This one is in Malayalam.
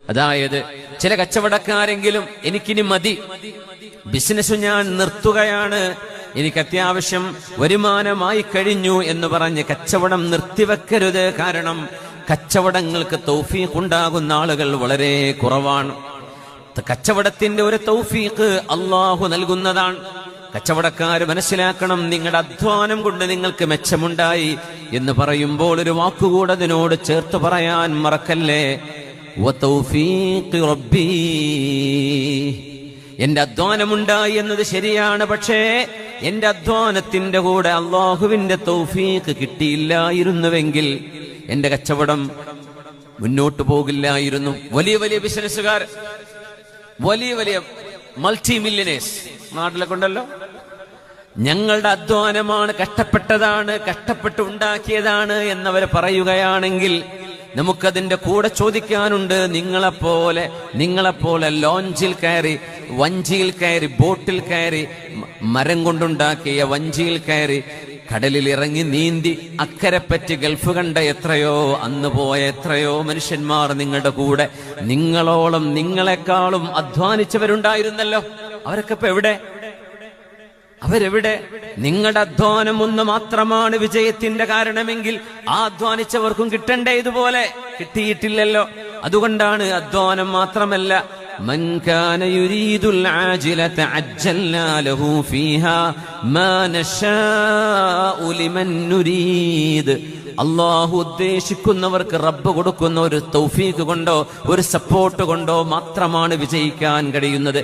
അതായത് ചില കച്ചവടക്കാരെങ്കിലും എനിക്കിനി മതി, ബിസിനസ് ഞാൻ നിർത്തുകയാണ്, എനിക്ക് അത്യാവശ്യം വരുമാനമായി കഴിഞ്ഞു എന്ന് പറഞ്ഞ് കച്ചവടം നിർത്തിവെക്കരുത്. കാരണം കച്ചവടങ്ങൾക്ക് തൗഫീഖ് ഉണ്ടാകുന്ന ആളുകൾ വളരെ കുറവാണ്. കച്ചവടത്തിന്റെ ഒരു തൗഫീഖ് അള്ളാഹു നൽകുന്നതാണ്. കച്ചവടക്കാർ മനസ്സിലാക്കണം, നിങ്ങളുടെ അധ്വാനം കൊണ്ട് നിങ്ങൾക്ക് മെച്ചമുണ്ടായി എന്ന് പറയുമ്പോൾ ഒരു വാക്കുകൂടെ അതിനോട് ചേർത്ത് പറയാൻ മറക്കല്ലേ. വതൗഫീഖ് റബ്ബി, എന്റെ അധ്വാനമുണ്ടായി എന്നത് ശരിയാണ്, പക്ഷേ എന്റെ അധ്വാനത്തിന്റെ കൂടെ അള്ളാഹുവിന്റെ തൗഫീഖ് കിട്ടിയില്ലായിരുന്നുവെങ്കിൽ എന്റെ കച്ചവടം മുന്നോട്ട് പോകില്ലായിരുന്നു. വലിയ വലിയ ബിസിനസ്സുകാർ, വലിയ വലിയ മൾട്ടി മില്യനേഴ്സ് നാട്ടിലൊക്കെ ഉണ്ടല്ലോ. ഞങ്ങളുടെ അധ്വാനമാണ്, കഷ്ടപ്പെട്ടതാണ്, കഷ്ടപ്പെട്ട് ഉണ്ടാക്കിയതാണ് എന്നവർ പറയുകയാണെങ്കിൽ നമുക്കതിന്റെ കൂടെ ചോദിക്കാനുണ്ട്, നിങ്ങളെപ്പോലെ ലോഞ്ചിൽ കയറി, വഞ്ചിയിൽ കയറി, ബോട്ടിൽ കയറി, മരം കൊണ്ടുണ്ടാക്കിയ വഞ്ചിയിൽ കയറി കടലിൽ ഇറങ്ങി നീന്തി അക്കരെപ്പറ്റി ഗൾഫ് കണ്ട എത്രയോ, അന്ന് പോയ എത്രയോ മനുഷ്യന്മാർ നിങ്ങളുടെ കൂടെ, നിങ്ങളോളം നിങ്ങളെക്കാളും അധ്വാനിച്ചവരുണ്ടായിരുന്നല്ലോ. അവരൊക്കെ ഇപ്പൊ എവിടെ? അവരെവിടെ? നിങ്ങളുടെ അധ്വാനം ഒന്ന് മാത്രമാണ് വിജയത്തിന്റെ കാരണമെങ്കിൽ ആ അധ്വാനിച്ചവർക്കും കിട്ടണ്ടേ ഇതുപോലെ? കിട്ടിയിട്ടില്ലല്ലോ. അതുകൊണ്ടാണ് അധ്വാനം മാത്രമല്ല, മൻ കാന യുരീദുൽ ആജിലത അജ്ജൽനാ ലഹു ഫീഹാ മാ നശാഉ ലിമൻ നുരീദ്. അല്ലാഹു ഉദ്ദേശിക്കുന്നവർക്ക് റബ്ബ് കൊടുക്കുന്ന ഒരു തൗഫീഖ് കൊണ്ടോ ഒരു സപ്പോർട്ട് കൊണ്ടോ മാത്രമാണ് വിജയിക്കാൻ കഴിയുന്നത്.